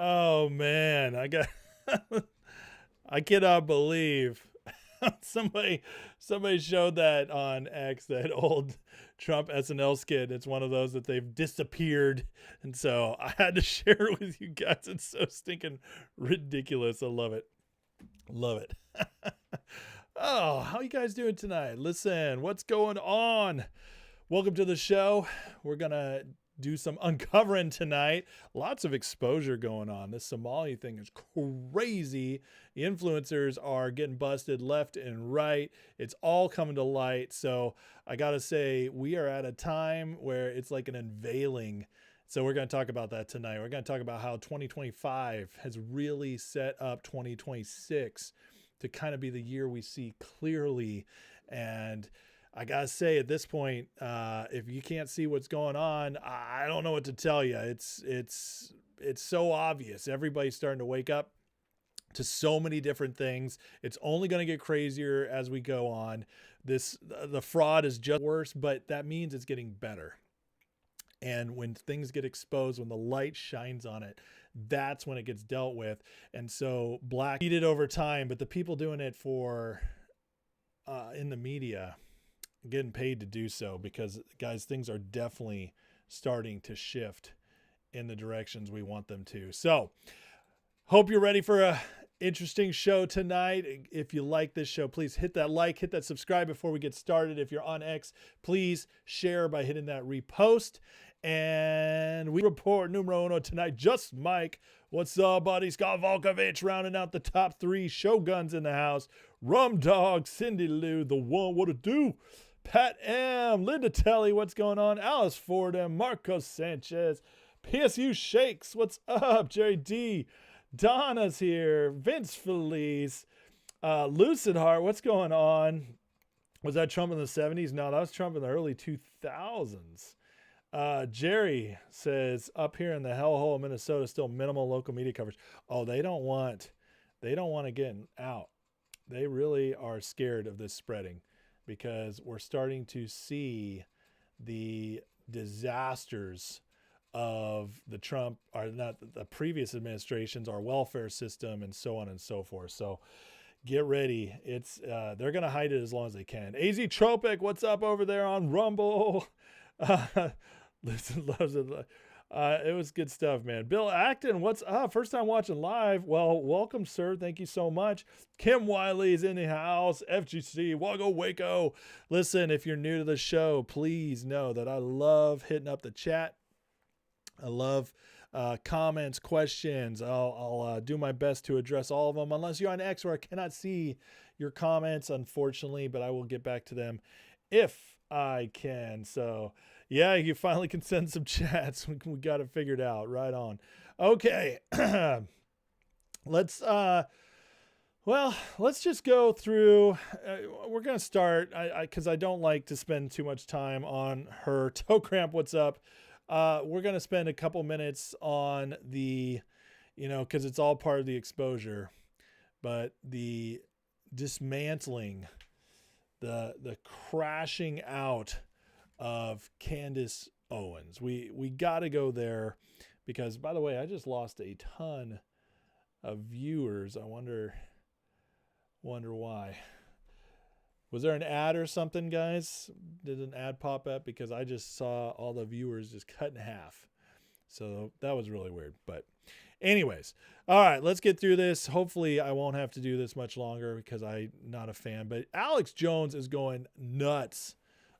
Oh man, I cannot believe somebody somebody showed that on X, that old Trump SNL skit. It's one of those that they've disappeared, and so I had to share it with you guys. It's so stinking ridiculous. I love it. Love it. Oh, how you guys doing tonight? Listen, what's going on? Welcome to the show. We're gonna do some uncovering tonight. Lots of exposure going on. This Somali thing is crazy. The influencers are getting busted left and right. It's all coming to light. So I gotta say, we are at a time where it's like an unveiling. So we're going to talk about that tonight. We're going to talk about how 2025 has really set up 2026 to kind of be the year we see clearly. And I gotta say, at this point, if you can't see what's going on, I don't know what to tell you. It's so obvious. Everybody's starting to wake up to so many different things. It's only going to get crazier as we go on. The fraud is just worse, but that means it's getting better. And when things get exposed, when the light shines on it, that's when it gets dealt with. And so black heated over time, but the people doing it for in the media getting paid to do so, because guys, things are definitely starting to shift in the directions we want them to. So hope you're ready for a interesting show tonight. If you like this show, please hit that like, hit that subscribe before we get started. If you're on X, please share by hitting that repost. And we report numero uno tonight. Just Mike. What's up, buddy? Scott Volkovich rounding out the top three. Shoguns in the house. Rum Dog, Cindy Lou, the one, what to do? Pat M, Linda Telly, what's going on? Alice Fordham, Marcos Sanchez, PSU Shakes, what's up? Jerry D, Donna's here, Vince Felice, Lucid Heart, what's going on? Was that Trump in the 70s? No, that was Trump in the early 2000s. Jerry says, up here in the hellhole of Minnesota, still minimal local media coverage. Oh, they don't want to get out. They really are scared of this spreading, because we're starting to see the disasters of the Trump, or not the previous administrations, our welfare system, and so on and so forth. So get ready. It's they're going to hide it as long as they can. AZ Tropic, what's up over there on Rumble? Listen, loves it. It was good stuff, man. Bill Acton, what's up? First time watching live. Well, welcome, sir. Thank you so much. Kim Wiley's in the house. FGC, Wago Waco. Listen, if you're new to the show, please know that I love hitting up the chat. I love comments, questions. I'll do my best to address all of them, unless you're on X, where I cannot see your comments, unfortunately, but I will get back to them if I can. So yeah, you finally can send some chats. We got it figured out. Right on. Okay. Let's just go through. We're going to start, because I don't like to spend too much time on her. Toe Cramp, what's up? We're going to spend a couple minutes on the, because it's all part of the exposure, but the dismantling, the crashing out of Candace Owens. We got to go there, because, by the way, I just lost a ton of viewers. I wonder why. Was there an ad or something, guys? Did an ad pop up? Because I just saw all the viewers just cut in half. So that was really weird. But anyways, all right, let's get through this. Hopefully I won't have to do this much longer, because I'm not a fan. But Alex Jones is going nuts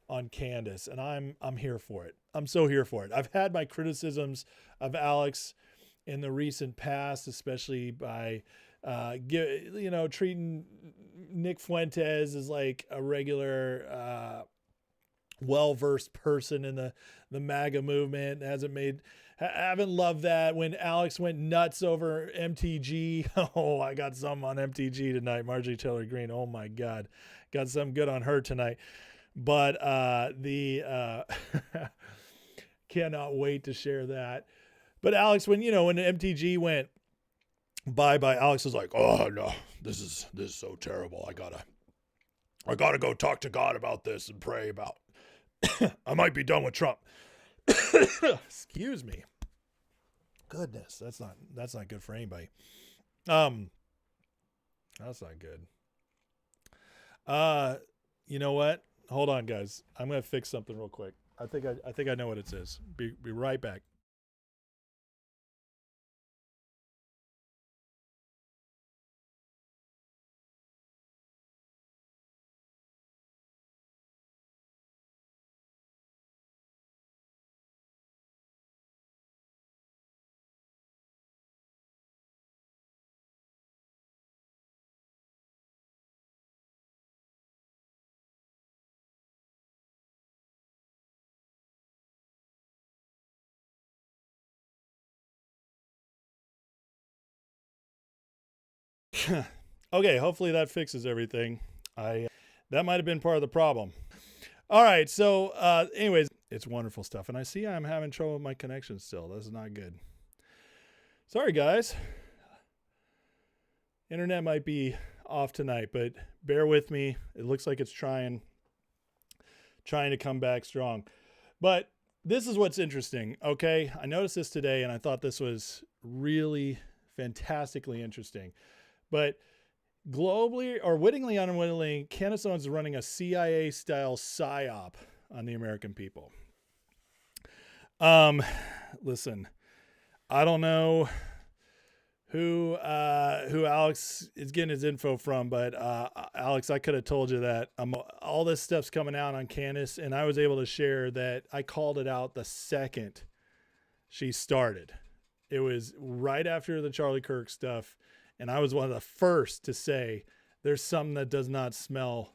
on Candace, and I'm here for it. I'm so here for it. I've had my criticisms of Alex in the recent past, especially by treating Nick Fuentes as like a regular well-versed person in the MAGA movement. Haven't loved that. When Alex went nuts over MTG, oh, I got some on MTG tonight. Marjorie Taylor Greene, oh my God, got some good on her tonight. But cannot wait to share that. But Alex, when MTG went bye, Alex was like, oh no, this is so terrible. I gotta go talk to God about this and pray about. I might be done with Trump. Excuse me. Goodness, that's not good for anybody. That's not good. You know what? Hold on, guys. I'm gonna fix something real quick. I think I know what it is. Be right back. Okay, hopefully that fixes everything. I That might have been part of the problem. All right, so anyways, it's wonderful stuff, and I see I'm having trouble with my connection still. This is not good. Sorry, guys. Internet might be off tonight, but bear with me. It looks like it's trying to come back strong. But this is what's interesting, okay? I noticed this today, and I thought this was really fantastically interesting. But globally, or wittingly, unwittingly, Candace Owens is running a CIA-style psyop on the American people. Listen, I don't know who Alex is getting his info from, but Alex, I could have told you that all this stuff's coming out on Candace, and I was able to share that I called it out the second she started. It was right after the Charlie Kirk stuff, and I was one of the first to say there's something that does not smell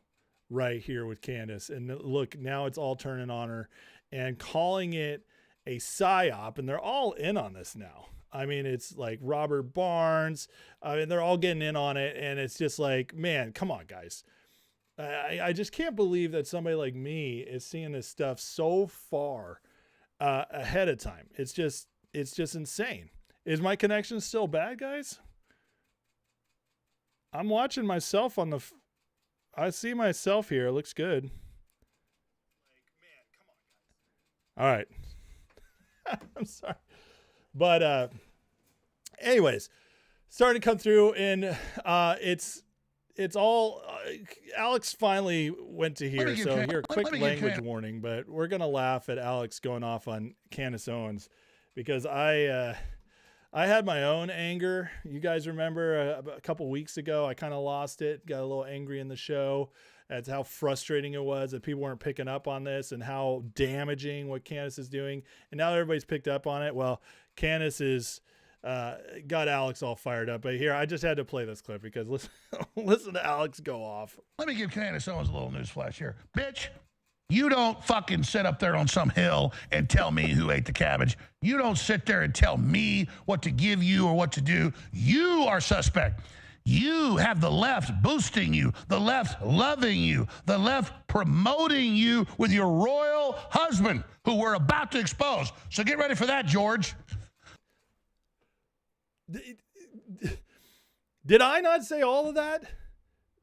right here with Candace. And look, now it's all turning on her and calling it a psyop, and they're all in on this now. I mean, it's like Robert Barnes. I mean, they're all getting in on it, and it's just like, man, come on, guys. I just can't believe that somebody like me is seeing this stuff so far ahead of time. It's just insane. Is my connection still bad, guys? I'm watching myself on the. I see myself here. It looks good. Like, man, come on, guys. All right. I'm sorry. But anyways, starting to come through, and it's all Alex finally went to here. So here, quick language warning, but we're gonna laugh at Alex going off on Candace Owens because I had my own anger. You guys remember a couple weeks ago, I kind of lost it, got a little angry in the show. That's how frustrating it was that people weren't picking up on this and how damaging what Candace is doing. And now everybody's picked up on it. Well, Candace is got Alex all fired up. But here, I just had to play this clip because listen to Alex go off. Let me give Candace Owens a little news flash here. Bitch, you don't fucking sit up there on some hill and tell me who ate the cabbage. You don't sit there and tell me what to give you or what to do. You are suspect. You have the left boosting you, the left loving you, the left promoting you with your royal husband, who we're about to expose. So get ready for that, George. Did I not say all of that?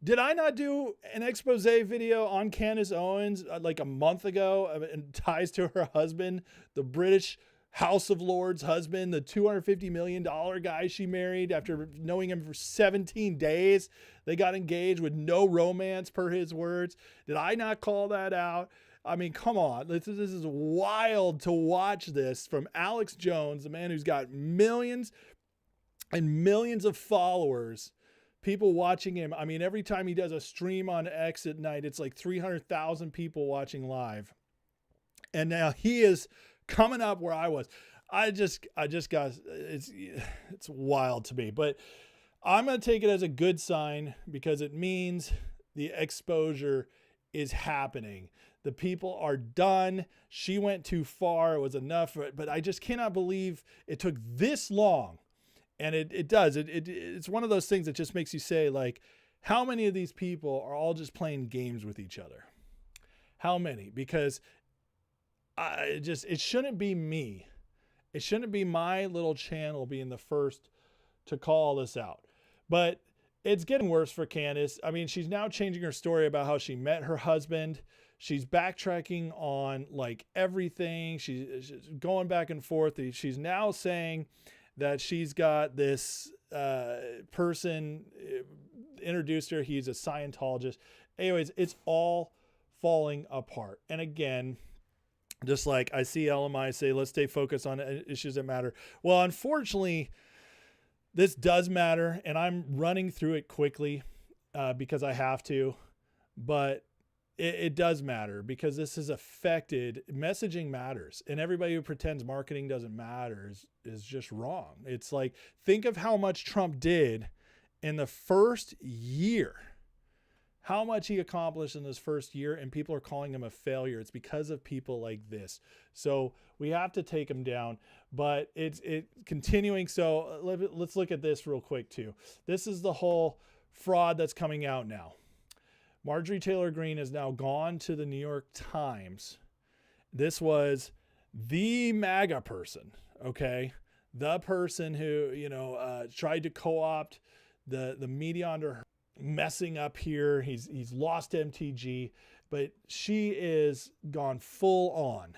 Did I not do an expose video on Candace Owens like a month ago and ties to her husband, the British House of Lords husband, the $250 million guy she married after knowing him for 17 days? They got engaged with no romance, per his words. Did I not call that out? I mean, come on. This is wild to watch this from Alex Jones, the man who's got millions and millions of followers, people watching him. I mean, every time he does a stream on X at night, it's like 300,000 people watching live. And now he is coming up where I was. I just got, it's wild to me, but I'm going to take it as a good sign because it means the exposure is happening. The people are done. She went too far. It was enough. But I just cannot believe it took this long. And it does. It's one of those things that just makes you say, like, how many of these people are all just playing games with each other? How many? Because it shouldn't be me. It shouldn't be my little channel being the first to call this out. But it's getting worse for Candace. I mean, she's now changing her story about how she met her husband. She's backtracking on like everything. She's going back and forth. She's now saying that she's got this person introduced her. He's a Scientologist. Anyways, it's all falling apart. And again, just like I see LMI say, let's stay focused on issues that matter. Well, unfortunately, this does matter, and I'm running through it quickly because I have to, but it does matter because this has affected, messaging matters, and everybody who pretends marketing doesn't matter is just wrong. It's like, think of how much Trump did in the first year, how much he accomplished in this first year, and people are calling him a failure. It's because of people like this. So we have to take him down, but it's continuing. So let's look at this real quick too. This is the whole fraud that's coming out now. Marjorie Taylor Greene has now gone to the New York Times. This was the MAGA person, okay? The person who, tried to co-opt the media under her, messing up here. He's lost MTG, but she is gone full on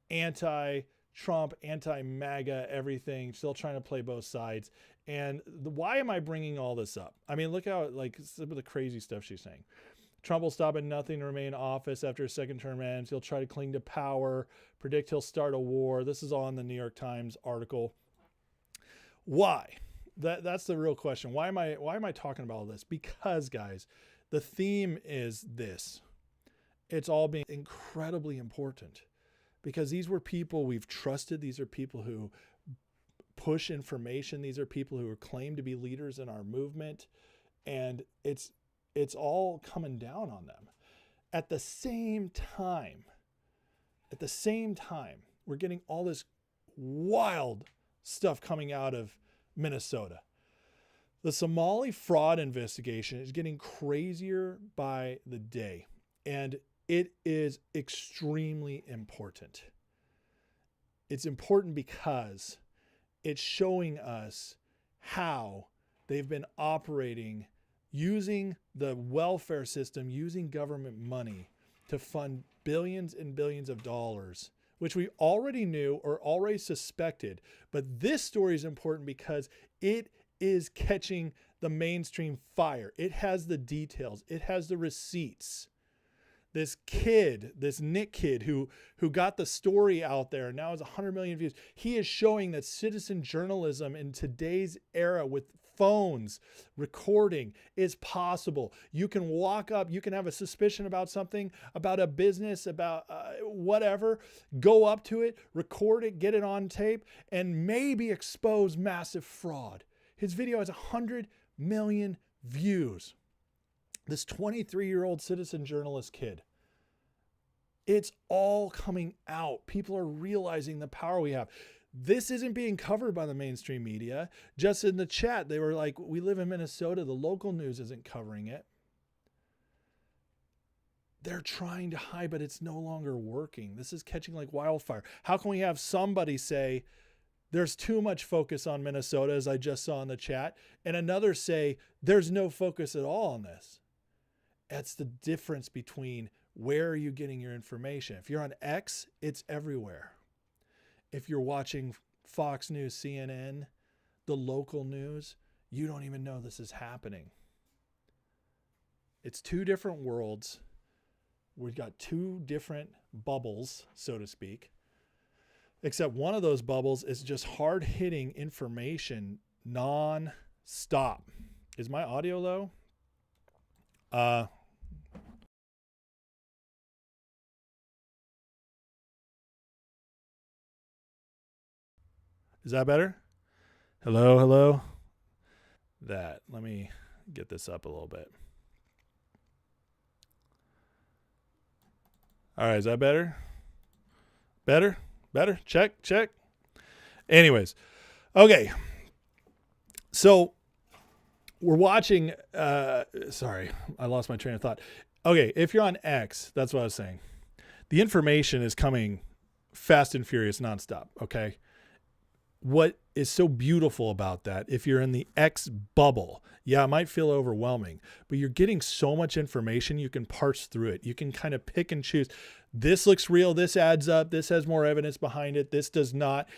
anti-Trump, anti-MAGA, everything, still trying to play both sides. And why am I bringing all this up? I mean, look how, like, some of the crazy stuff she's saying. Trump will stop at nothing to remain in office after his second term ends. He'll try to cling to power, predict he'll start a war. This is all in the New York Times article. Why? That's the real question. Why am I talking about all this? Because, guys, the theme is this. It's all being incredibly important because these were people we've trusted. These are people who push information. These are people who are claimed to be leaders in our movement. And it's all coming down on them. At the same time, we're getting all this wild stuff coming out of Minnesota. The Somali fraud investigation is getting crazier by the day, and it is extremely important. It's important because it's showing us how they've been operating using the welfare system, using government money to fund billions and billions of dollars, which we already knew or already suspected. But this story is important because it is catching the mainstream fire. It has the details. It has the receipts. This kid, this Nick kid who got the story out there and now has 100 million views, he is showing that citizen journalism in today's era with phones recording is possible. You can walk up, you can have a suspicion about something, about a business, about whatever, go up to it, record it, get it on tape, and maybe expose massive fraud. His video has 100 million views. This 23-year-old citizen journalist kid. It's all coming out. People are realizing the power we have. This isn't being covered by the mainstream media. Just in the chat, they were like, we live in Minnesota. The local news isn't covering it. They're trying to hide, but it's no longer working. This is catching like wildfire. How can we have somebody say, there's too much focus on Minnesota, as I just saw in the chat, and another say, there's no focus at all on this? That's the difference between where are you getting your information. If you're on X, it's everywhere. If you're watching Fox News, CNN, the local news, you don't even know this is happening. It's two different worlds. We've got two different bubbles, so to speak. Except one of those bubbles is just hard-hitting information non-stop. Is my audio low? Is that better? Hello? Let me get this up a little bit. All right, is that better? Better? Check. Anyways, okay. So we're watching, sorry, I lost my train of thought. Okay, if you're on X, that's what I was saying. The information is coming fast and furious nonstop, okay? What is so beautiful about that, if you're in the X bubble, yeah, it might feel overwhelming, but you're getting so much information, you can parse through it. You can kind of pick and choose. This looks real. This adds up. This has more evidence behind it. This does not.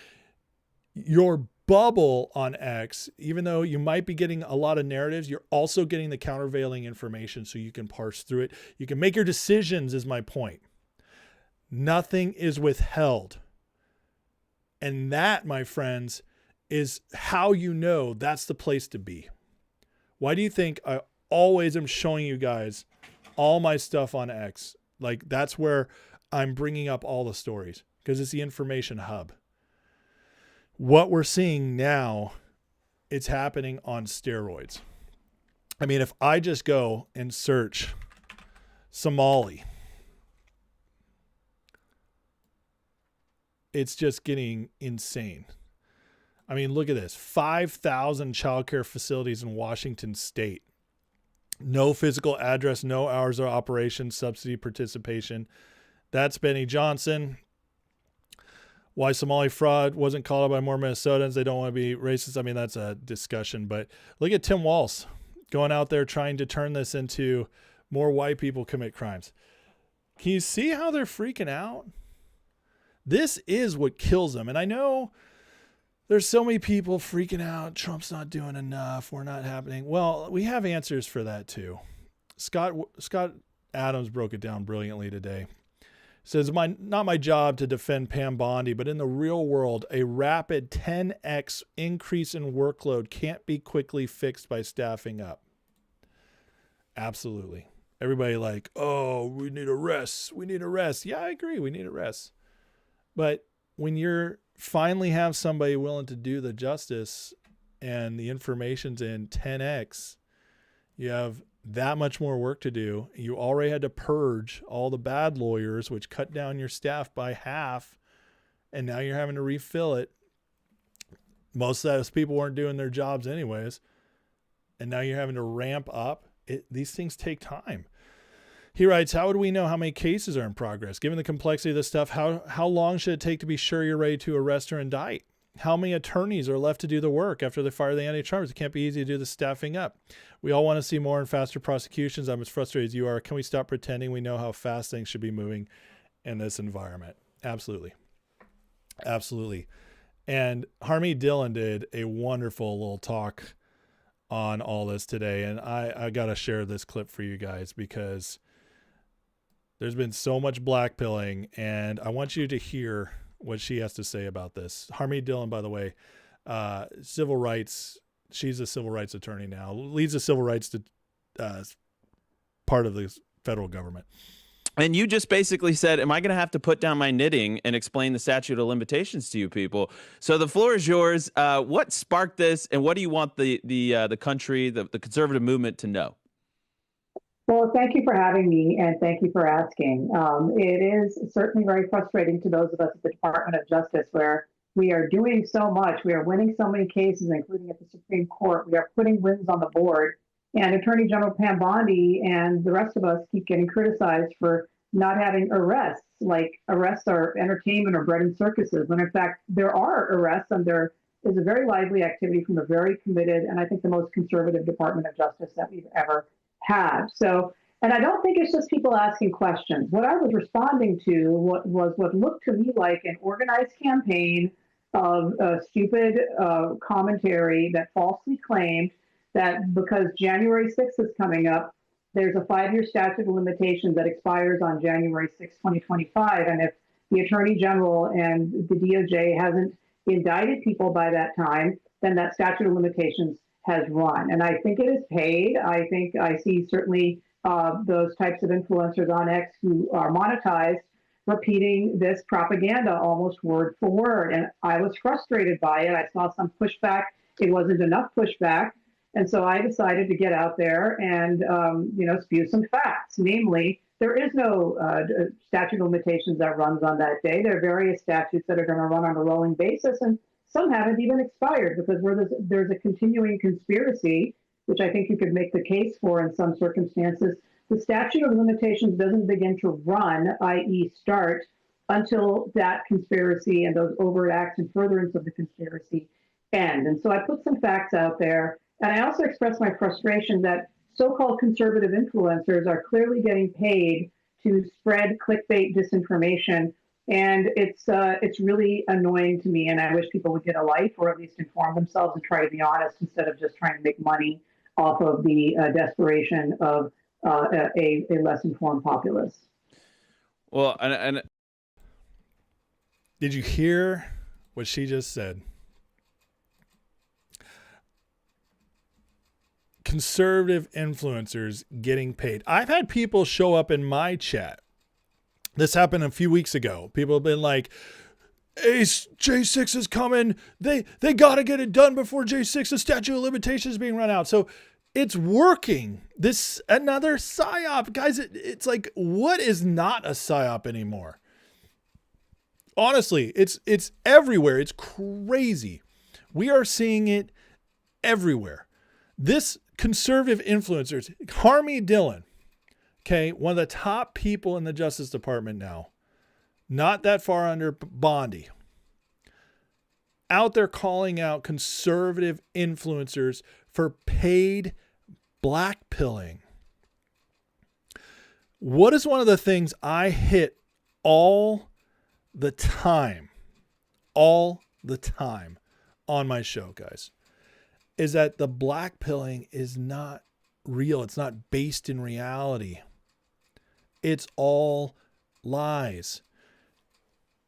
Your bubble on X, even though you might be getting a lot of narratives, you're also getting the countervailing information so you can parse through it. You can make your decisions, is my point. Nothing is withheld. And that, my friends, is how you know that's the place to be. Why do you think I always am showing you guys all my stuff on X? Like, that's where I'm bringing up all the stories, because it's the information hub. What we're seeing now, it's happening on steroids. I mean, if I just go and search Somali, it's just getting insane. I mean, look at this. 5,000 childcare facilities in Washington state. No physical address, no hours of operation, subsidy participation. That's Benny Johnson. Why Somali fraud wasn't called out by more Minnesotans. They don't want to be racist. I mean, that's a discussion. But look at Tim Walz going out there trying to turn this into more white people commit crimes. Can you see how they're freaking out? This is what kills them. And I know there's so many people freaking out. Trump's not doing enough. We're not happening. Well, we have answers for that too. Scott Adams broke it down brilliantly today. Says, not my job to defend Pam Bondi, but in the real world, a rapid 10x increase in workload can't be quickly fixed by staffing up. Absolutely. Everybody like, oh, we need a rest. We need a rest. Yeah, I agree. We need a rest. But when you're finally have somebody willing to do the justice and the information's in 10x, you have that much more work to do. You already had to purge all the bad lawyers, which cut down your staff by half, and now you're having to refill it. Most of those people weren't doing their jobs anyways, and now you're having to ramp up. These things take time. He writes, how would we know how many cases are in progress? Given the complexity of this stuff, how long should it take to be sure you're ready to arrest or indict? How many attorneys are left to do the work after they fire the anti-Trumpers? It can't be easy to do the staffing up. We all want to see more and faster prosecutions. I'm as frustrated as you are. Can we stop pretending we know how fast things should be moving in this environment? Absolutely. Absolutely. And Harmeet Dillon did a wonderful little talk on all this today. And I got to share this clip for you guys because there's been so much blackpilling, and I want you to hear what she has to say about this. Harmeet Dillon, by the way, civil rights. She's a civil rights attorney now, leads the civil rights part of the federal government. And you just basically said, am I going to have to put down my knitting and explain the statute of limitations to you people? So the floor is yours. What sparked this, and what do you want the country, the conservative movement to know? Well, thank you for having me, and thank you for asking. It is certainly very frustrating to those of us at the Department of Justice, where we are doing so much. We are winning so many cases, including at the Supreme Court. We are putting wins on the board. And Attorney General Pam Bondi and the rest of us keep getting criticized for not having arrests, like arrests are entertainment or bread and circuses, when in fact there are arrests, and there is a very lively activity from a very committed and I think the most conservative Department of Justice that we've ever had. So, and I don't think it's just people asking questions. What I was responding to was what looked to me like an organized campaign of stupid commentary that falsely claimed that because January 6th is coming up, there's a 5-year statute of limitations that expires on January 6, 2025. And if the Attorney General and the DOJ hasn't indicted people by that time, then that statute of limitations has run. And I think it is paid. I think I see certainly those types of influencers on X who are monetized repeating this propaganda almost word for word. And I was frustrated by it. I saw some pushback. It wasn't enough pushback. And so I decided to get out there and, spew some facts. Namely, there is no statute of limitations that runs on that day. There are various statutes that are going to run on a rolling basis, and some haven't even expired because there's a continuing conspiracy, which I think you could make the case for in some circumstances. The statute of limitations doesn't begin to run, i.e. start, until that conspiracy and those overt acts and furtherance of the conspiracy end. And so I put some facts out there. And I also expressed my frustration that so-called conservative influencers are clearly getting paid to spread clickbait disinformation And it's really annoying to me. And I wish people would get a life, or at least inform themselves and try to be honest instead of just trying to make money off of the desperation of a less informed populace. Well, and Did you hear what she just said? Conservative influencers getting paid. I've had people show up in my chat. This happened a few weeks ago. People have been like, hey, J6 is coming. They got to get it done before J6, the statute of limitations is being run out. So it's working. This another psyop. Guys, it's like, what is not a psyop anymore? Honestly, it's everywhere. It's crazy. We are seeing it everywhere. This conservative influencers, Harmy Dillon, okay, one of the top people in the Justice Department now, not that far under Bondi, out there calling out conservative influencers for paid blackpilling. What is one of the things I hit all the time on my show, guys, is that the blackpilling is not real. It's not based in reality. It's all lies.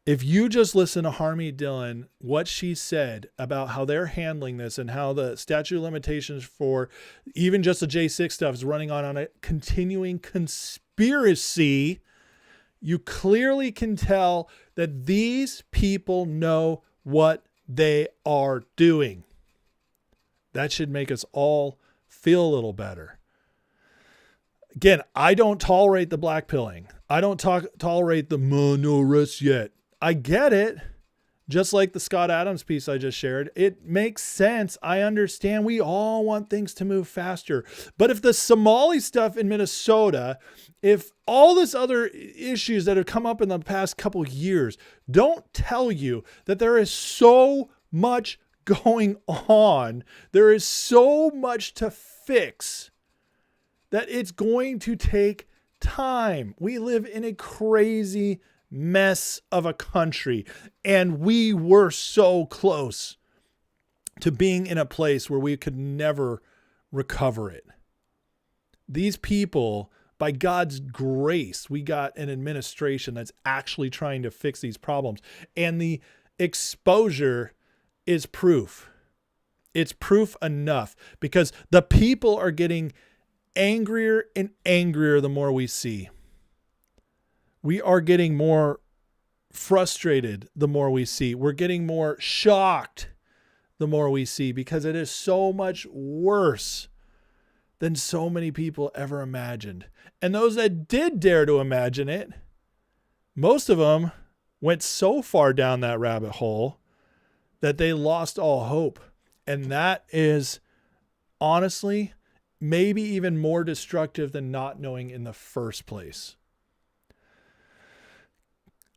If you just listen to Harmy Dillon, what she said about how they're handling this and how the statute of limitations for even just the J6 stuff is running on a continuing conspiracy, you clearly can tell that these people know what they are doing. That should make us all feel a little better. Again, I don't tolerate the blackpilling. I don't tolerate the no arrests yet. I get it. Just like the Scott Adams piece I just shared, it makes sense. I understand we all want things to move faster. But if the Somali stuff in Minnesota, if all this other issues that have come up in the past couple of years don't tell you that there is so much going on, there is so much to fix, that it's going to take time. We live in a crazy mess of a country, and we were so close to being in a place where we could never recover it. These people, by God's grace, we got an administration that's actually trying to fix these problems, and the exposure is proof. It's proof enough, because the people are getting angrier and angrier the more we see. We are getting more frustrated the more we see. We're getting more shocked the more we see, because it is so much worse than so many people ever imagined. And those that did dare to imagine it, most of them went so far down that rabbit hole that they lost all hope. And that is honestly maybe even more destructive than not knowing in the first place.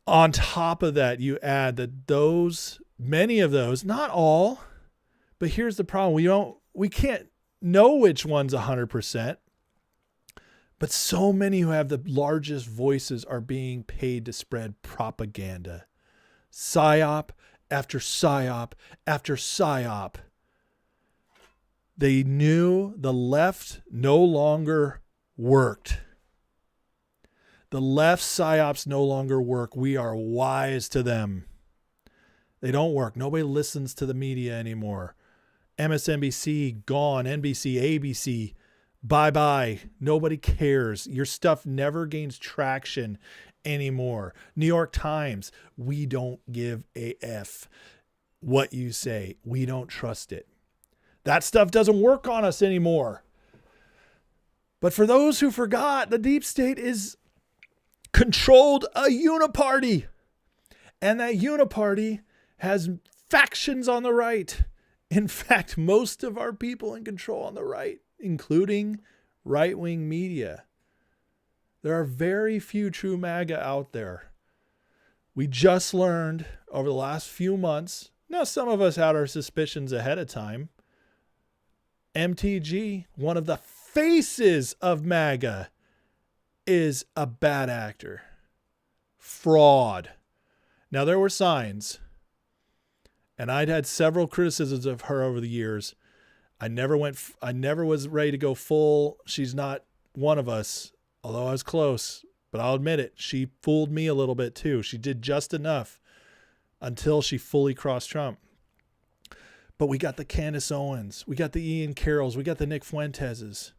On top of that, you add that many of those, not all, but here's the problem. We can't know which one's 100%, but so many who have the largest voices are being paid to spread propaganda. Psyop after psyop after psyop. They knew the left no longer worked. The left psyops no longer work. We are wise to them. They don't work. Nobody listens to the media anymore. MSNBC, gone. NBC, ABC, bye-bye. Nobody cares. Your stuff never gains traction anymore. New York Times, we don't give a F what you say. We don't trust it. That stuff doesn't work on us anymore. But for those who forgot, the deep state is controlled a uniparty. And that uniparty has factions on the right. In fact, most of our people in control on the right, including right-wing media. There are very few true MAGA out there. We just learned over the last few months, now some of us had our suspicions ahead of time, MTG, one of the faces of MAGA, is a bad actor. Fraud. Now, there were signs, and I'd had several criticisms of her over the years. I never was ready to go full. She's not one of us, although I was close, but I'll admit it. She fooled me a little bit too. She did just enough until she fully crossed Trump. But we got the Candace Owens. We got the Ian Carrolls. We got the Nick Fuenteses.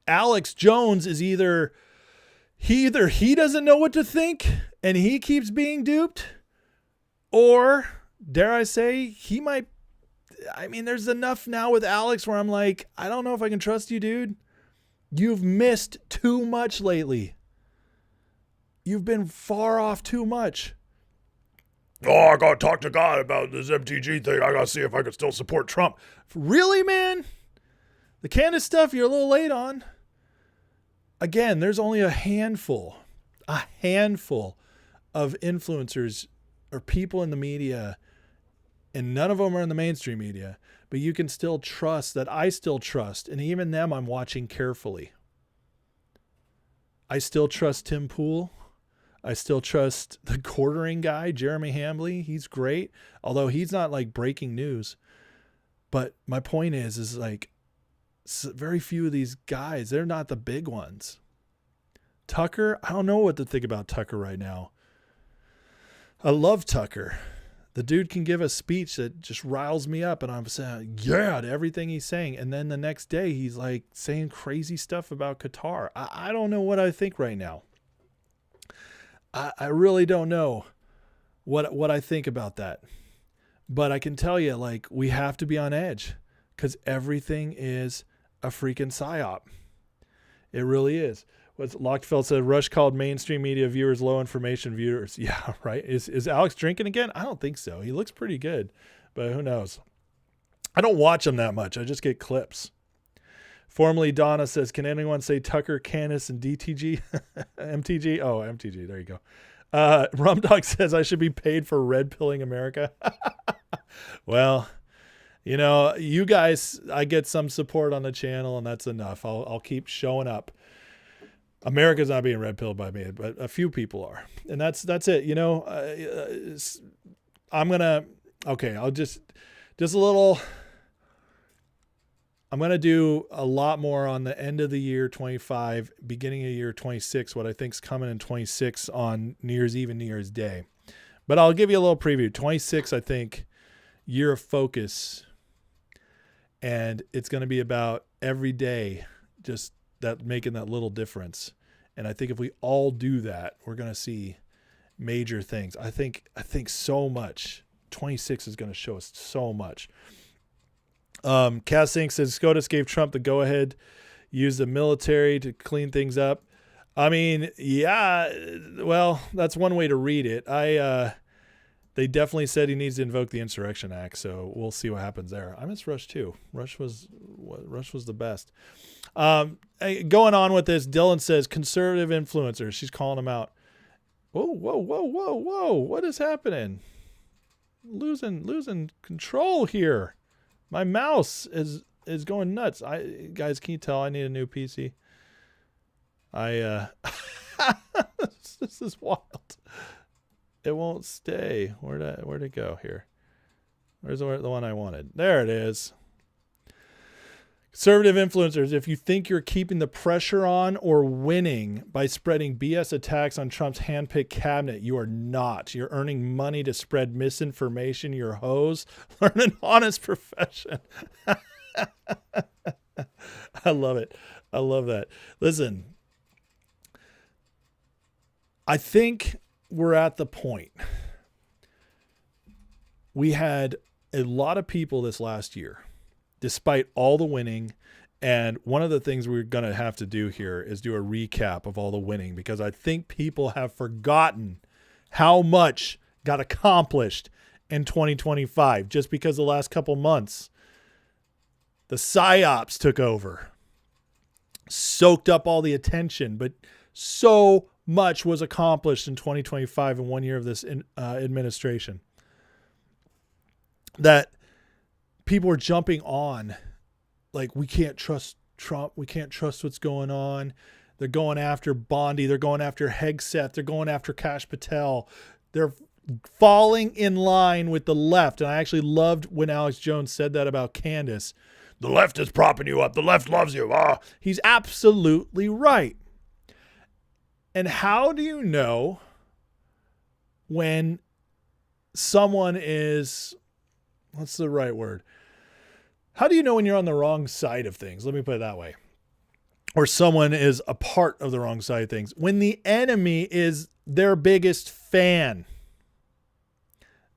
Alex Jones is either he doesn't know what to think and he keeps being duped, or dare I say, he might. I mean, there's enough now with Alex where I'm like, I don't know if I can trust you, dude. You've missed too much lately. You've been far off too much. Oh, I got to talk to God about this MTG thing. I got to see if I can still support Trump. Really, man? The Candace stuff, you're a little late on. Again, there's only a handful of influencers or people in the media, and none of them are in the mainstream media, but you can still trust that I still trust, and even them I'm watching carefully. I still trust Tim Pool. I still trust the quartering guy, Jeremy Hambley. He's great, although he's not like breaking news. But my point is like very few of these guys, they're not the big ones. Tucker, I don't know what to think about Tucker right now. I love Tucker. The dude can give a speech that just riles me up, and I'm saying, yeah, to everything he's saying. And then the next day, he's like saying crazy stuff about Qatar. I don't know what I think right now. I really don't know what I think about that. But I can tell you, like, we have to be on edge because everything is a freaking psyop. It really is. What Lockfeld said, Rush called mainstream media viewers low information viewers. Yeah, right. Is Alex drinking again? I don't think so. He looks pretty good, but who knows? I don't watch him that much. I just get clips. Formerly Donna says, can anyone say Tucker, Candace, and DTG? MTG? Oh, MTG. There you go. Rumdog says I should be paid for red pilling America. Well, you know, you guys, I get some support on the channel, and that's enough. I'll keep showing up. America's not being red pilled by me, but a few people are, and that's it. You know, I'll just a little. I'm going to do a lot more on the end of the year 25, beginning of year 26, what I think is coming in 26 on New Year's Eve and New Year's Day. But I'll give you a little preview. 26, I think, year of focus. And it's going to be about every day, just that making that little difference. And I think if we all do that, we're going to see major things. I think so much. 26 is going to show us so much. Cass Inc. says SCOTUS gave Trump the go-ahead, use the military to clean things up. I mean, yeah, well, that's one way to read it. They definitely said he needs to invoke the Insurrection Act, so we'll see what happens there. I miss Rush too. Rush was the best. Going on with this, Dylan says conservative influencers. She's calling them out. Whoa! What is happening? Losing control here. My mouse is going nuts. Guys, can you tell I need a new PC? This is wild. It won't stay. Where'd it go here? Where's the one I wanted? There it is. Conservative influencers, if you think you're keeping the pressure on or winning by spreading BS attacks on Trump's handpicked cabinet, you are not. You're earning money to spread misinformation. You're hoes. Learn an honest profession. I love it. I love that. Listen, I think we're at the point. We had a lot of people this last year, despite all the winning. And one of the things we're going to have to do here is do a recap of all the winning, because I think people have forgotten how much got accomplished in 2025 just because the last couple months, the Psyops took over, soaked up all the attention, but so much was accomplished in 2025 in 1 year of this administration that people are jumping on like, we can't trust Trump. We can't trust what's going on. They're going after Bondi. They're going after Hegseth. They're going after Kash Patel. They're falling in line with the left. And I actually loved when Alex Jones said that about Candace. The left is propping you up. The left loves you. He's absolutely right. And how do you know when someone is, what's the right word? How do you know when you're on the wrong side of things? Let me put it that way. Or someone is a part of the wrong side of things. When the enemy is their biggest fan.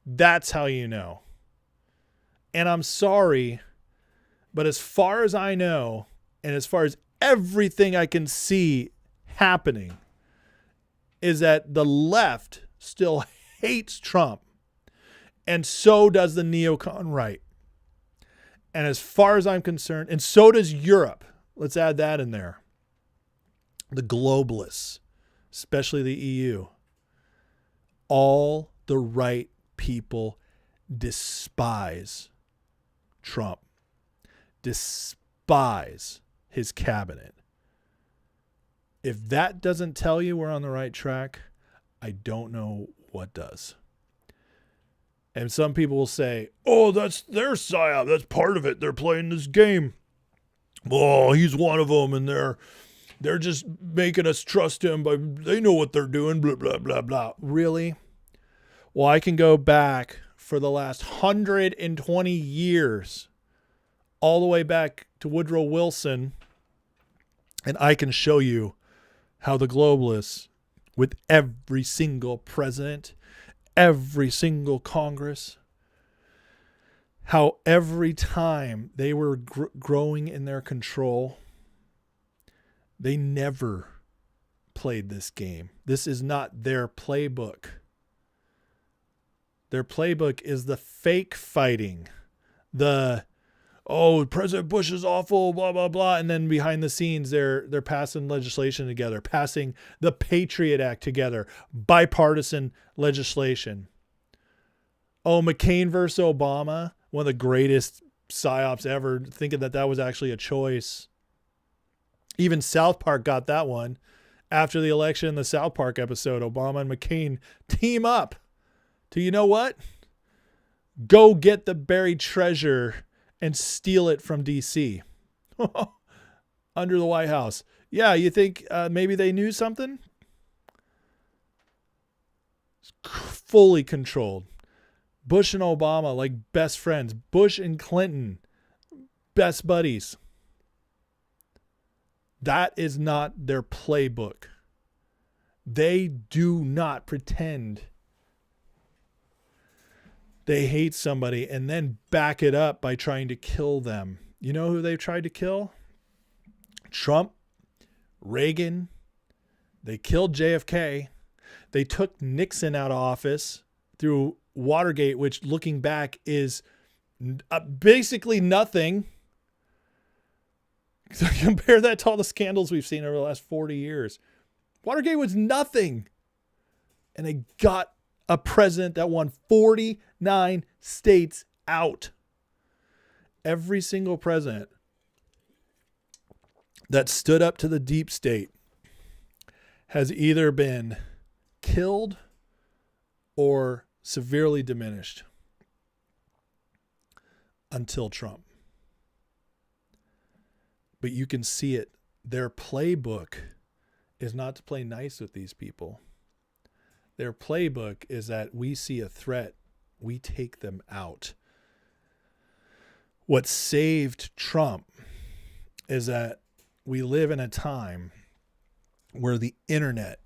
That's how you know. And I'm sorry, but as far as I know, and as far as everything I can see happening, is that the left still hates Trump. And so does the neocon right. And as far as I'm concerned, and so does Europe. Let's add that in there. The globalists, especially the EU. All the right people despise Trump. Despise his cabinet. If that doesn't tell you we're on the right track, I don't know what does. And some people will say, oh, that's their psyop. That's part of it. They're playing this game. Oh, he's one of them, and they're just making us trust him, but they know what they're doing, blah, blah, blah, blah. Really? Well, I can go back for the last 120 years, all the way back to Woodrow Wilson, and I can show you how the globalists, with every single president, every single Congress, how every time they were growing in their control, they never played this game. This is not their playbook. Their playbook is the fake fighting, President Bush is awful, blah, blah, blah. And then behind the scenes, they're passing legislation together, passing the Patriot Act together, bipartisan legislation. Oh, McCain versus Obama, one of the greatest psyops ever, thinking that was actually a choice. Even South Park got that one. After the election, the South Park episode, Obama and McCain team up to, you know what? Go get the buried treasure and steal it from D.C. under the White House. Yeah, you think maybe they knew something? It's fully controlled. Bush and Obama, like best friends. Bush and Clinton, best buddies. That is not their playbook. They do not pretend they hate somebody and then back it up by trying to kill them. You know who they've tried to kill? Trump, Reagan. They killed JFK. They took Nixon out of office through Watergate, which looking back is basically nothing. So compare that to all the scandals we've seen over the last 40 years. Watergate was nothing. And they got a president that won 49 states out. Every single president that stood up to the deep state has either been killed or severely diminished until Trump. But you can see it. Their playbook is not to play nice with these people. Their playbook is that we see a threat, we take them out. What saved Trump is that we live in a time where the internet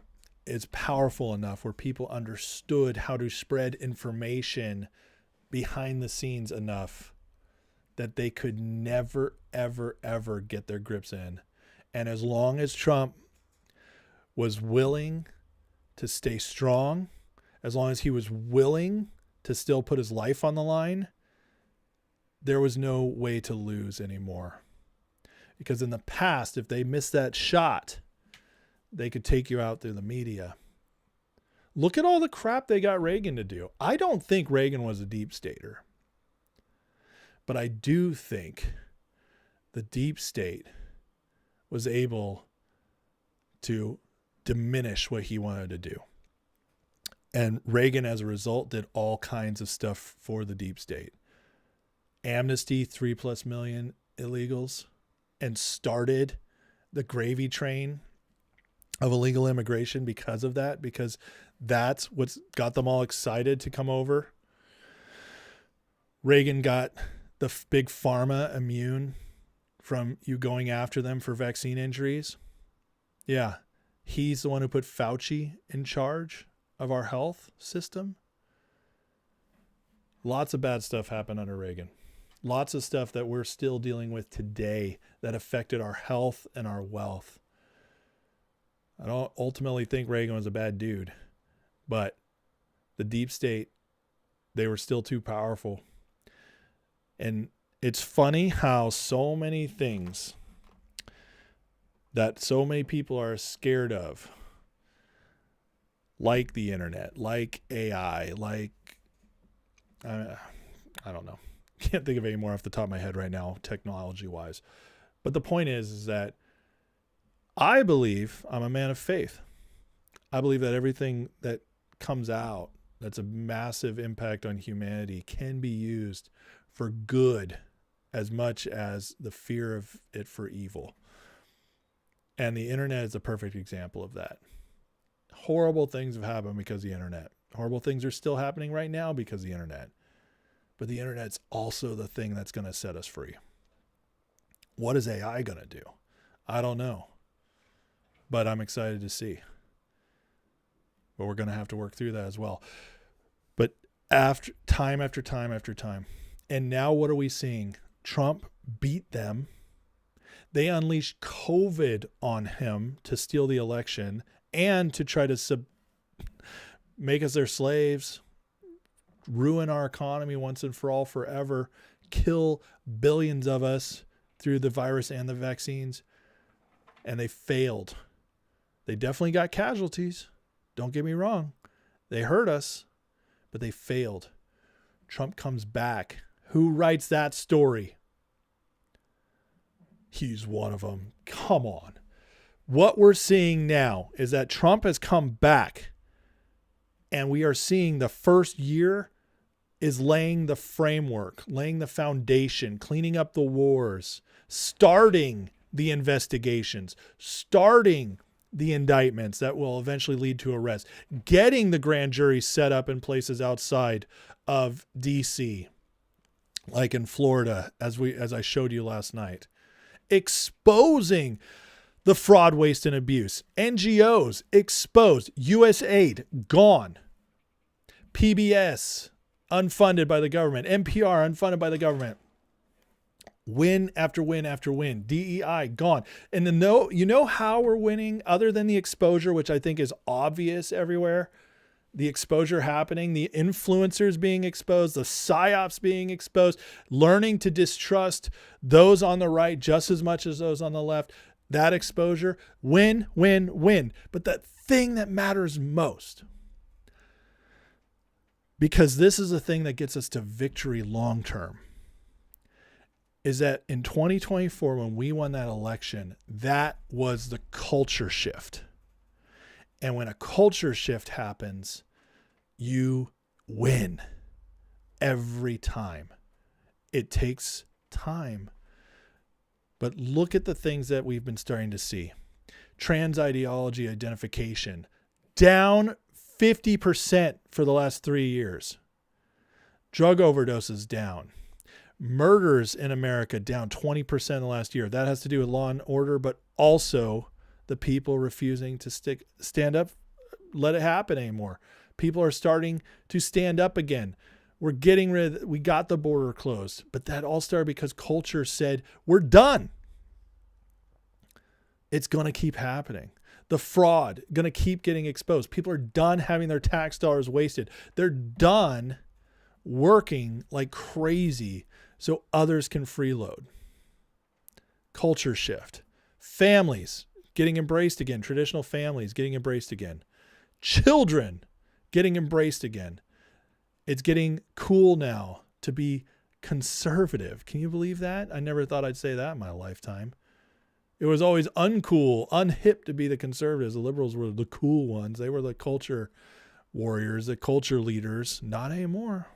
is powerful enough, where people understood how to spread information behind the scenes enough that they could never, ever, ever get their grips in. And as long as Trump was willing to stay strong, as long as he was willing to still put his life on the line, there was no way to lose anymore. Because in the past, if they missed that shot, they could take you out through the media. Look at all the crap they got Reagan to do. I don't think Reagan was a deep stater. But I do think the deep state was able to diminish what he wanted to do. And Reagan, as a result, did all kinds of stuff for the deep state. Amnesty, 3+ million illegals, and started the gravy train of illegal immigration because of that, because that's what's got them all excited to come over. Reagan got the big pharma immune from you going after them for vaccine injuries. Yeah, he's the one who put Fauci in charge of our health system. Lots of bad stuff happened under Reagan. Lots of stuff that we're still dealing with today that affected our health and our wealth. I don't ultimately think Reagan was a bad dude, but the deep state, they were still too powerful. And it's funny how so many things that so many people are scared of, like the internet, like AI, like, I don't know. Can't think of any more off the top of my head right now, technology-wise. But the point is that I believe, I'm a man of faith. I believe that everything that comes out that's a massive impact on humanity can be used for good as much as the fear of it for evil. And the internet is a perfect example of that. Horrible things have happened because of the internet. Horrible things are still happening right now because of the internet. But the internet's also the thing that's going to set us free. What is AI going to do? I don't know. But I'm excited to see. But we're going to have to work through that as well. But after time after time after time. And now what are we seeing? Trump beat them. They unleashed COVID on him to steal the election and to try to make us their slaves, ruin our economy once and for all forever, kill billions of us through the virus and the vaccines. And they failed. They definitely got casualties. Don't get me wrong. They hurt us, but they failed. Trump comes back. Who writes that story? He's one of them. Come on. What we're seeing now is that Trump has come back, and we are seeing the first year is laying the framework, laying the foundation, cleaning up the wars, starting the investigations, starting the indictments that will eventually lead to arrest, getting the grand jury set up in places outside of DC, like in Florida, as I showed you last night, exposing the fraud, waste, and abuse. NGOs exposed. USAID gone. PBS unfunded by the government. NPR unfunded by the government. Win after win after win. DEI gone. And you know how we're winning other than the exposure, which I think is obvious everywhere. The exposure happening, the influencers being exposed, the Psyops being exposed, learning to distrust those on the right just as much as those on the left. That exposure, win, win, win. But that thing that matters most, because this is the thing that gets us to victory long term, is that in 2024, when we won that election, that was the culture shift. And when a culture shift happens, you win every time. It takes time. But look at the things that we've been starting to see. Trans ideology identification, down 50% for the last 3 years. Drug overdoses down. Murders in America down 20% in the last year. That has to do with law and order, but also the people refusing to stand up, let it happen anymore. People are starting to stand up again. We got the border closed, but that all started because culture said, we're done. It's going to keep happening. The fraud going to keep getting exposed. People are done having their tax dollars wasted. They're done working like crazy so others can freeload. Culture shift. Families getting embraced again. Traditional families getting embraced again. Children getting embraced again. It's getting cool now to be conservative. Can you believe that? I never thought I'd say that in my lifetime. It was always uncool, unhip to be the conservatives. The liberals were the cool ones. They were the culture warriors, the culture leaders. Not anymore.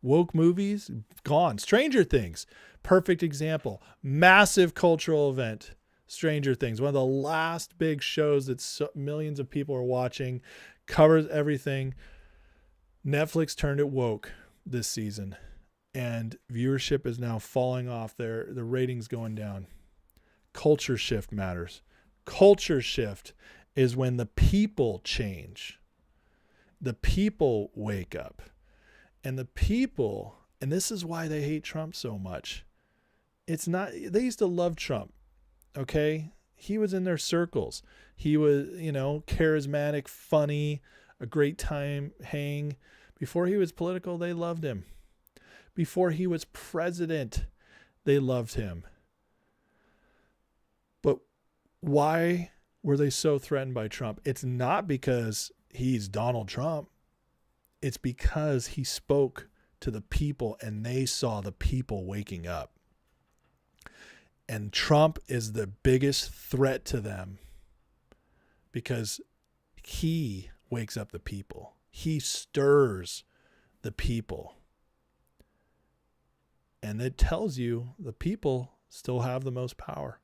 Woke movies, gone. Stranger Things, perfect example. Massive cultural event. Stranger Things, one of the last big shows that millions of people are watching, covers everything. Netflix turned it woke this season, and viewership is now falling off. The ratings going down. Culture shift matters. Culture shift is when the people change. The people wake up. And the people, and this is why they hate Trump so much. It's not, they used to love Trump. Okay. He was in their circles. He was, charismatic, funny, a great time hang. Before he was political, they loved him. Before he was president, they loved him. But why were they so threatened by Trump? It's not because he's Donald Trump. It's because he spoke to the people and they saw the people waking up. And Trump is the biggest threat to them because he wakes up the people. He stirs the people. And it tells you the people still have the most power.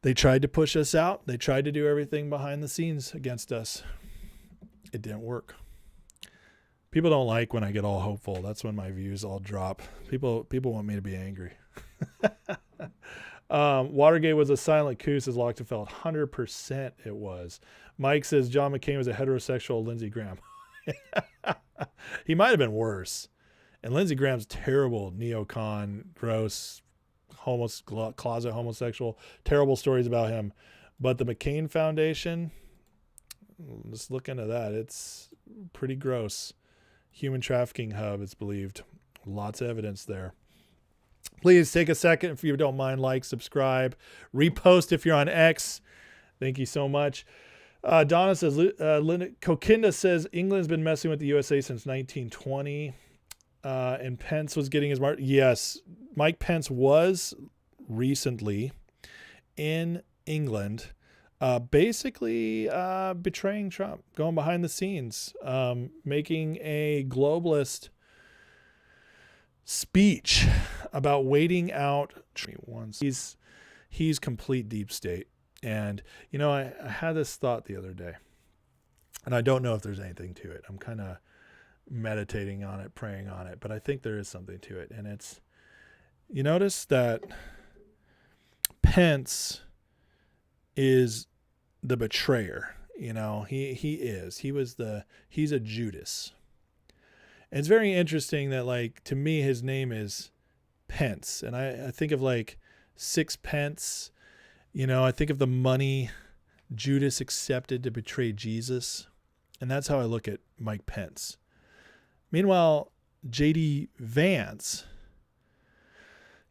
They tried to push us out. They tried to do everything behind the scenes against us. It didn't work. People don't like when I get all hopeful. That's when my views all drop. People want me to be angry. Watergate was a silent coup, says Lochtefeld. 100% it was. Mike says John McCain was a heterosexual Lindsey Graham. He might have been worse. And Lindsey Graham's terrible neocon, gross, closet homosexual, terrible stories about him. But the McCain Foundation, just look into that. It's pretty gross. Human trafficking hub, it's believed. Lots of evidence there. Please take a second, if you don't mind, like, subscribe, repost if you're on X. Thank you so much. Donna says, Kokinda says, England's been messing with the USA since 1920. And Pence was getting his mark. Yes, Mike Pence was recently in England, basically betraying Trump, going behind the scenes, making a globalist speech about waiting out. He's complete deep state. And, I had this thought the other day, and I don't know if there's anything to it. I'm kind of meditating on it, praying on it, but I think there is something to it. And it's, you notice that Pence is the betrayer. He's a Judas. And it's very interesting that, to me, his name is Pence. And I think of sixpence, I think of the money Judas accepted to betray Jesus. And that's how I look at Mike Pence. Meanwhile, J.D. Vance,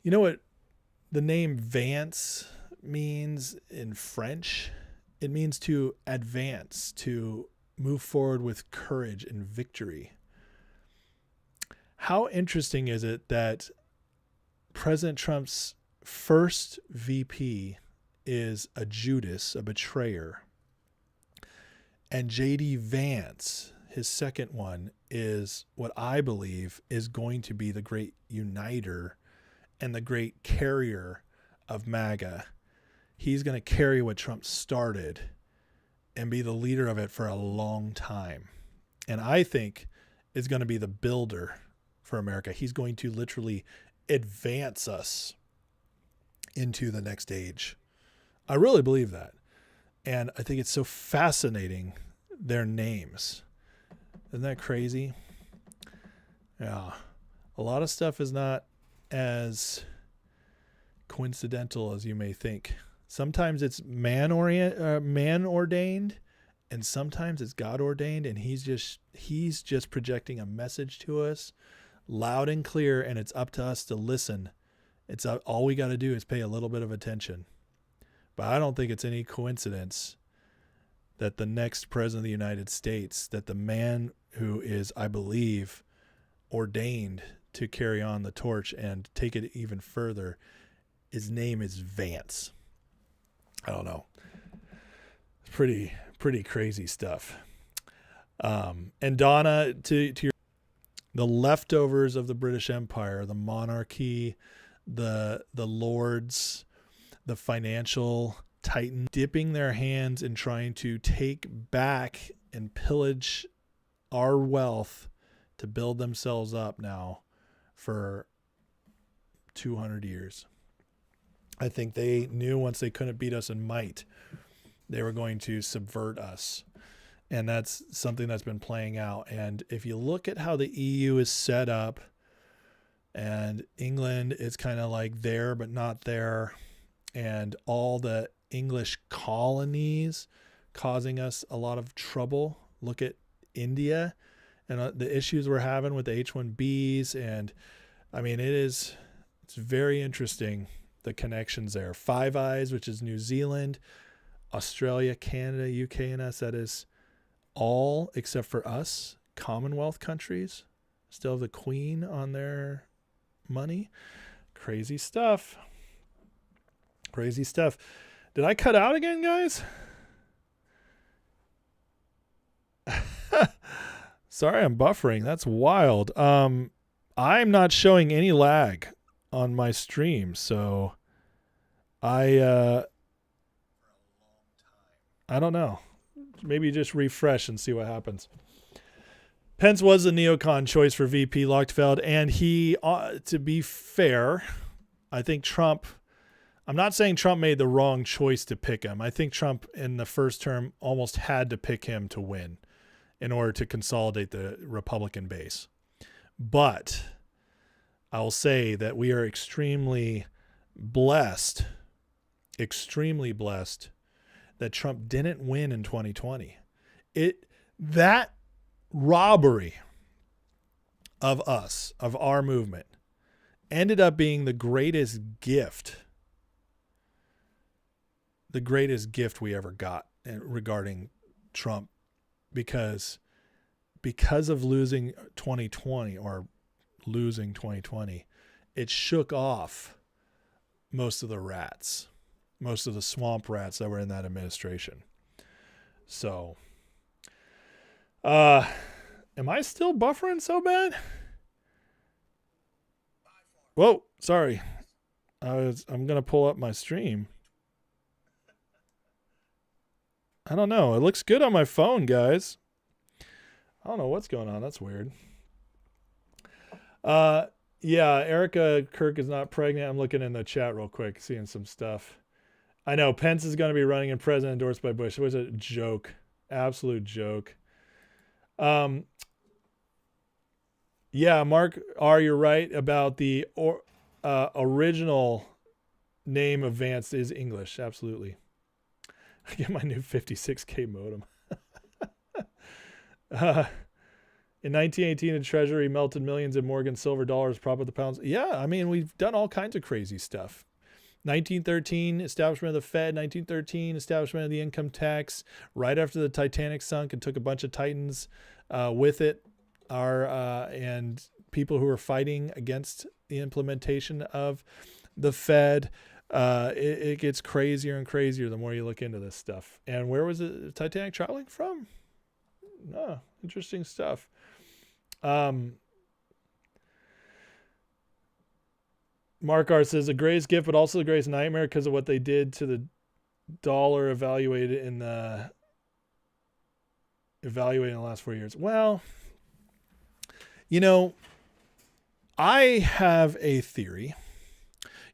you know what the name Vance means in French? It means to advance, to move forward with courage and victory. How interesting is it that President Trump's first VP is a Judas, a betrayer, and J.D. Vance, his second one, is what I believe is going to be the great uniter and the great carrier of MAGA. He's going to carry what Trump started and be the leader of it for a long time. And I think is going to be the builder for America. He's going to literally advance us into the next age. I really believe that. And I think it's so fascinating, their names. Isn't that crazy? Yeah. A lot of stuff is not as coincidental as you may think. Sometimes it's man ordained, and sometimes it's God ordained, and he's just projecting a message to us loud and clear, and it's up to us to listen. All we got to do is pay a little bit of attention. But I don't think it's any coincidence that the next president of the United States, that the man who is, I believe, ordained to carry on the torch and take it even further, his name is Vance. I don't know. It's pretty pretty crazy stuff. And Donna, to your, the leftovers of the British Empire, the monarchy, the lords, the financial titan dipping their hands in trying to take back and pillage our wealth to build themselves up now for 200 years. I think they knew once they couldn't beat us in might, they were going to subvert us. And that's something that's been playing out. And if you look at how the EU is set up, and England is kind of like there but not there, and all the English colonies causing us a lot of trouble. Look at India and the issues we're having with the H-1Bs. And I mean, it's very interesting, the connections there. Five Eyes, which is New Zealand, Australia, Canada, UK, and us. That is all except for us, Commonwealth countries, still have the Queen on their money. Crazy stuff. Crazy stuff. Did I cut out again, guys? Sorry, I'm buffering. That's wild. I'm not showing any lag on my stream, so I don't know. Maybe just refresh and see what happens. Pence was a neocon choice for VP Lochtefeld, and he, to be fair, I think Trump, I'm not saying Trump made the wrong choice to pick him. I think Trump in the first term almost had to pick him to win in order to consolidate the Republican base. But I will say that we are extremely blessed that Trump didn't win in 2020. That robbery of us, of our movement, ended up being the greatest gift we ever got regarding Trump, because of losing 2020, it shook off most of the rats, most of the swamp rats that were in that administration. So, am I still buffering so bad? Whoa, sorry. I'm going to pull up my stream. I don't know. It looks good on my phone, guys. I don't know what's going on. That's weird. Yeah, Erica Kirk is not pregnant. I'm looking in the chat real quick, seeing some stuff. I know Pence is going to be running in president endorsed by Bush. It was a joke. Absolute joke. Yeah, Mark R., you're right about the original name of Vance is English. Absolutely. I get my new 56K modem. In 1918, the Treasury melted millions in Morgan silver dollars, prop up the pounds. Yeah, I mean, we've done all kinds of crazy stuff. 1913, establishment of the Fed. 1913, establishment of the income tax. Right after the Titanic sunk and took a bunch of Titans with it, and people who were fighting against the implementation of the Fed. It gets crazier and crazier the more you look into this stuff. And where was the Titanic traveling from? Oh, interesting stuff. Mark R. says the greatest gift, but also the greatest nightmare because of what they did to the dollar evaluated in the last 4 years. Well, you know, I have a theory.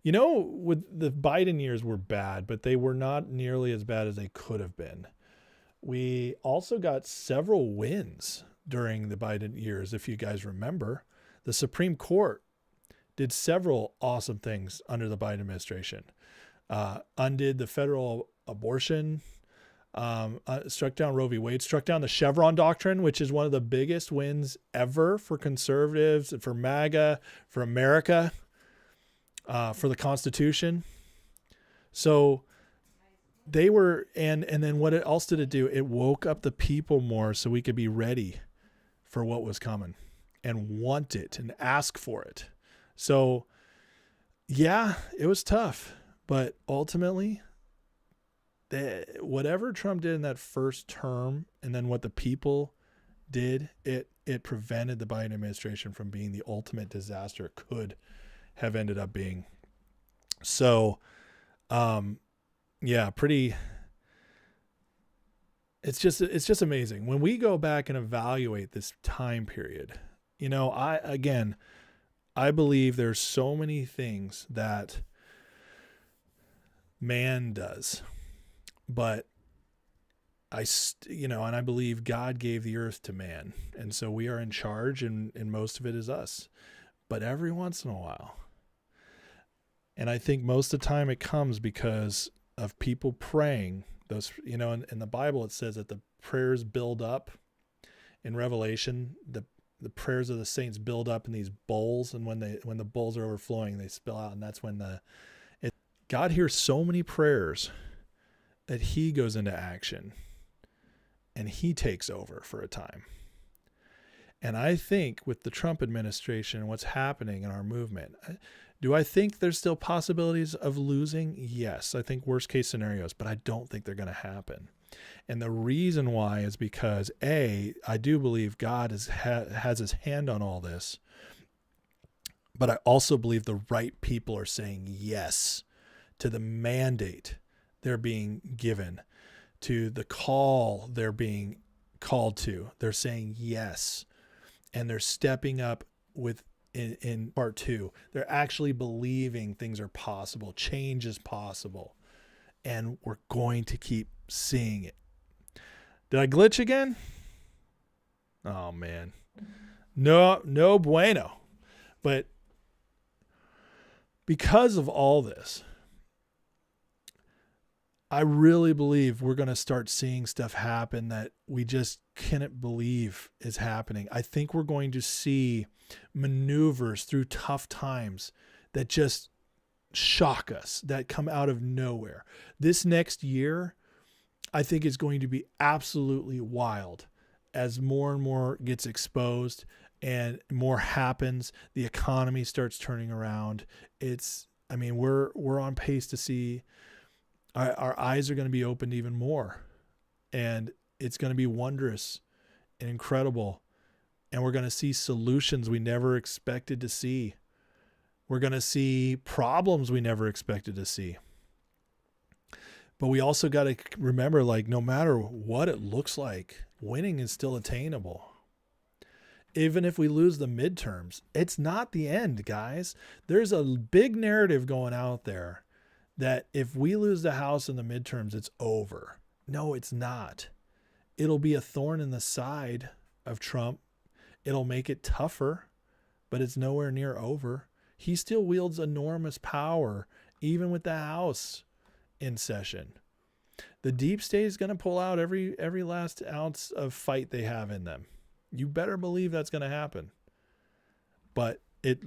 You know, with the Biden years were bad, but they were not nearly as bad as they could have been. We also got several wins during the Biden years. If you guys remember, the Supreme Court did several awesome things under the Biden administration. Undid the federal abortion, struck down Roe v. Wade, struck down the Chevron doctrine, which is one of the biggest wins ever for conservatives, for MAGA, for America. For the Constitution. So they were, and then what else did it do? It woke up the people more so we could be ready for what was coming and want it and ask for it. So yeah, it was tough, but ultimately whatever Trump did in that first term, and then what the people did, it prevented the Biden administration from being the ultimate disaster it could have ended up being. So, yeah, pretty. It's just amazing when we go back and evaluate this time period. You know, I believe there's so many things that man does, but and I believe God gave the earth to man, and so we are in charge, and most of it is us. But every once in a while, and I think most of the time it comes because of people praying. Those, in the Bible it says that the prayers build up. In Revelation, the prayers of the saints build up in these bowls, and when the bowls are overflowing, they spill out, and that's when God hears so many prayers that he goes into action and he takes over for a time. And I think with the Trump administration and what's happening in our movement, do I think there's still possibilities of losing? Yes, I think worst case scenarios, but I don't think they're going to happen. And the reason why is because I do believe God has his hand on all this, but I also believe the right people are saying yes to the mandate they're being given, to the call they're being called to. They're saying yes, and they're stepping up in part two. They're actually believing things are possible, change is possible, and we're going to keep seeing it. Did I glitch again? Oh man, no bueno. But because of all this, I really believe we're going to start seeing stuff happen that we just can't believe is happening. I think we're going to see maneuvers through tough times that just shock us, that come out of nowhere. This next year, I think is going to be absolutely wild as more and more gets exposed and more happens. The economy starts turning around. We're on pace to see. Our eyes are going to be opened even more, and it's going to be wondrous and incredible. And we're going to see solutions we never expected to see. We're going to see problems we never expected to see. But we also got to remember, no matter what it looks like, winning is still attainable. Even if we lose the midterms, it's not the end, guys. There's a big narrative going out there that if we lose the House in the midterms, it's over. No, it's not. It'll be a thorn in the side of Trump. It'll make it tougher, but it's nowhere near over. He still wields enormous power, even with the House in session. The deep state is going to pull out every last ounce of fight they have in them. You better believe that's going to happen. But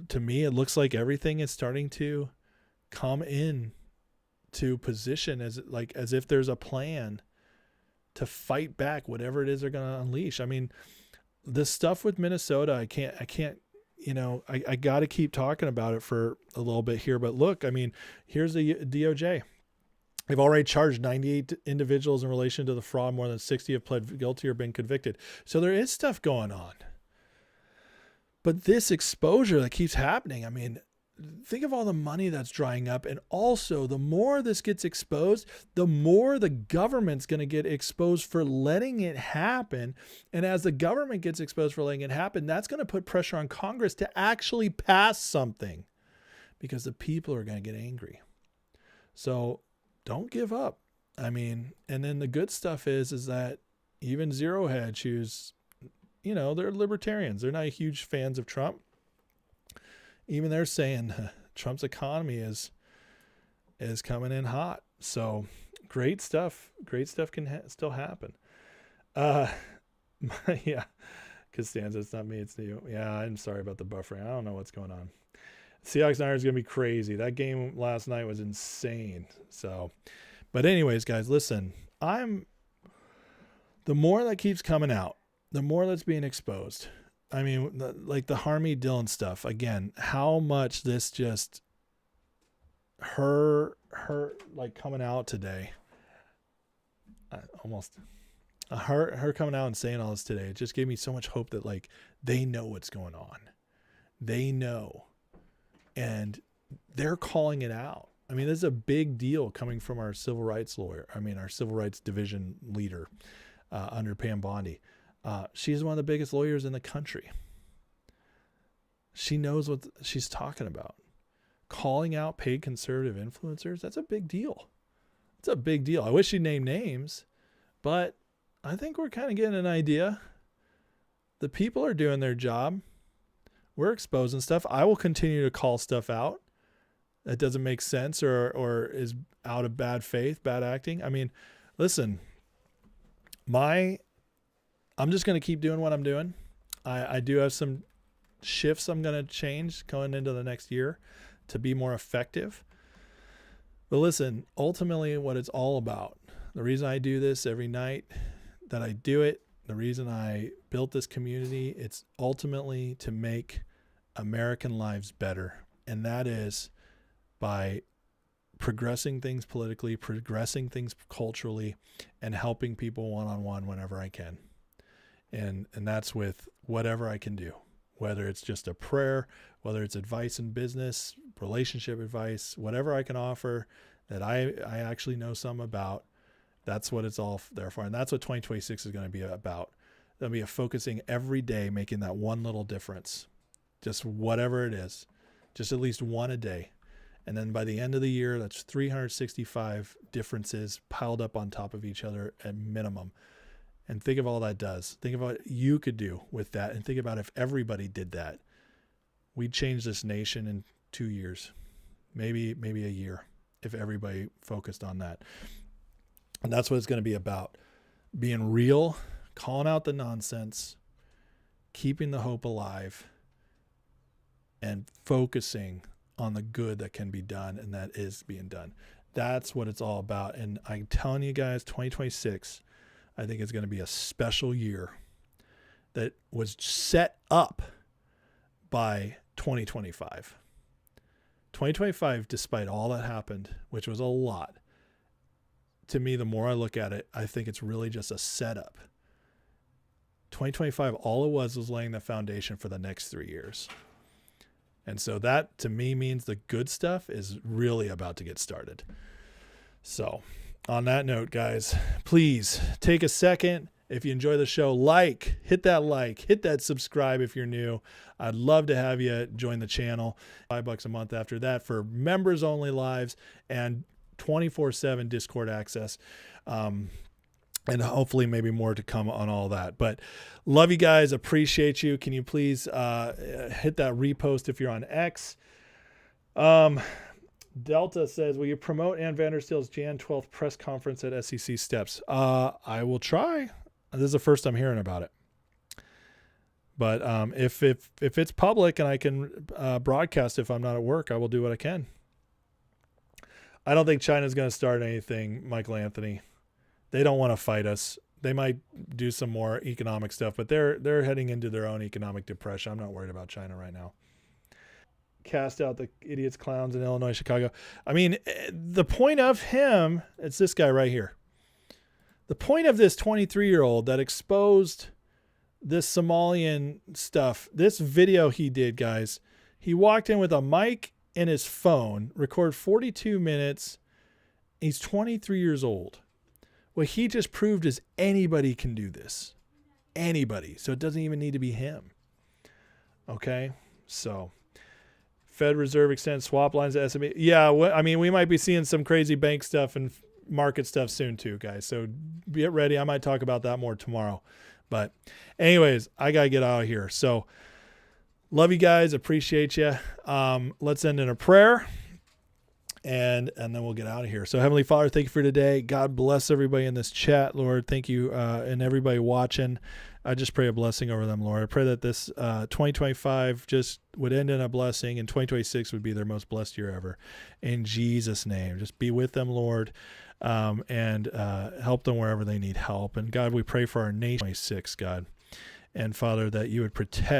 to me, it looks like everything is starting to come in to position as if there's a plan to fight back whatever it is they're going to unleash. I mean, the stuff with Minnesota, I can't, I got to keep talking about it for a little bit here, but look, here's the DOJ. They've already charged 98 individuals in relation to the fraud. More than 60 have pled guilty or been convicted. So there is stuff going on. But this exposure that keeps happening, think of all the money that's drying up. And also, the more this gets exposed, the more the government's going to get exposed for letting it happen. And as the government gets exposed for letting it happen, that's going to put pressure on Congress to actually pass something because the people are going to get angry. So don't give up. And then the good stuff is that even Zero Hedge, who's, they're libertarians. They're not huge fans of Trump. Even they're saying Trump's economy is coming in hot. So great stuff. Great stuff can still happen. Yeah. Costanza, it's not me, it's you. Yeah, I'm sorry about the buffering. I don't know what's going on. Seahawks Niners is going to be crazy. That game last night was insane. So, but anyways, guys, listen, the more that keeps coming out, the more that's being exposed. The Harmy Dillon stuff, again, how much this just her coming out today her coming out and saying all this today, it just gave me so much hope that like they know what's going on. They know, and they're calling it out. I mean, this is a big deal coming from our civil rights lawyer. I mean, our civil rights division leader under Pam Bondi. She's one of the biggest lawyers in the country. She knows what she's talking about. Calling out paid conservative influencers, that's a big deal. It's a big deal. I wish she'd name names, but I think we're kind of getting an idea. The people are doing their job. We're exposing stuff. I will continue to call stuff out that doesn't make sense or is out of bad faith, bad acting. I mean, listen, I'm just going to keep doing what I'm doing. I do have some shifts I'm going to change going into the next year to be more effective. But listen, ultimately what it's all about, the reason I do this every night that I do it, the reason I built this community, it's ultimately to make American lives better. And that is by progressing things politically, progressing things culturally, and helping people one-on-one whenever I can. And that's with whatever I can do, whether it's just a prayer, whether it's advice in business, relationship advice, whatever I can offer that I actually know some about. That's what it's all there for. And that's what 2026 is going to be about. There'll be a focusing every day, making that one little difference, just whatever it is, just at least one a day. And then by the end of the year, that's 365 differences piled up on top of each other at minimum. And think of all that does. Think of what you could do with that. And think about if everybody did that. We'd change this nation in 2 years, maybe a year, if everybody focused on that. And that's what it's going to be about. Being real, calling out the nonsense, keeping the hope alive, and focusing on the good that can be done and that is being done. That's what it's all about. And I'm telling you guys, 2026, I think it's going to be a special year that was set up by 2025. 2025, despite all that happened, which was a lot, to me, the more I look at it, I think it's really just a setup. 2025, all it was laying the foundation for the next 3 years. And so that, to me, means the good stuff is really about to get started. So on that note, guys, please take a second. If you enjoy the show, hit that subscribe if you're new. I'd love to have you join the channel. $5 a month after that for members only lives and 24/7 Discord access. And hopefully maybe more to come on all that. But love you guys. Appreciate you. Can you please hit that repost if you're on X? Delta says, will you promote Ann Vandersteel's Jan 12th press conference at SEC Steps? I will try. This is the first I'm hearing about it. But if it's public and I can broadcast if I'm not at work, I will do what I can. I don't think China's going to start anything, Michael Anthony. They don't want to fight us. They might do some more economic stuff, but they're heading into their own economic depression. I'm not worried about China right now. Cast out the idiots, clowns in Illinois, Chicago. I mean, the point of him, it's this guy right here. The point of this 23-year-old that exposed this Somalian stuff, this video he did, guys, he walked in with a mic and his phone, recorded 42 minutes. He's 23 years old. What he just proved is anybody can do this. Anybody. So it doesn't even need to be him. Okay? So, Fed Reserve extends swap lines to SME. Yeah, I mean, we might be seeing some crazy bank stuff and market stuff soon too, guys. So get ready. I might talk about that more tomorrow. But anyways, I got to get out of here. So love you guys. Appreciate you. Let's end in a prayer. And then we'll get out of here. So Heavenly Father, thank you for today. God bless everybody in this chat, Lord. Thank you. And everybody watching. I just pray a blessing over them, Lord. I pray that this 2025 just would end in a blessing and 2026 would be their most blessed year ever. In Jesus' name, just be with them, Lord, and help them wherever they need help. And God, we pray for our nation, 26, God. And Father, that you would protect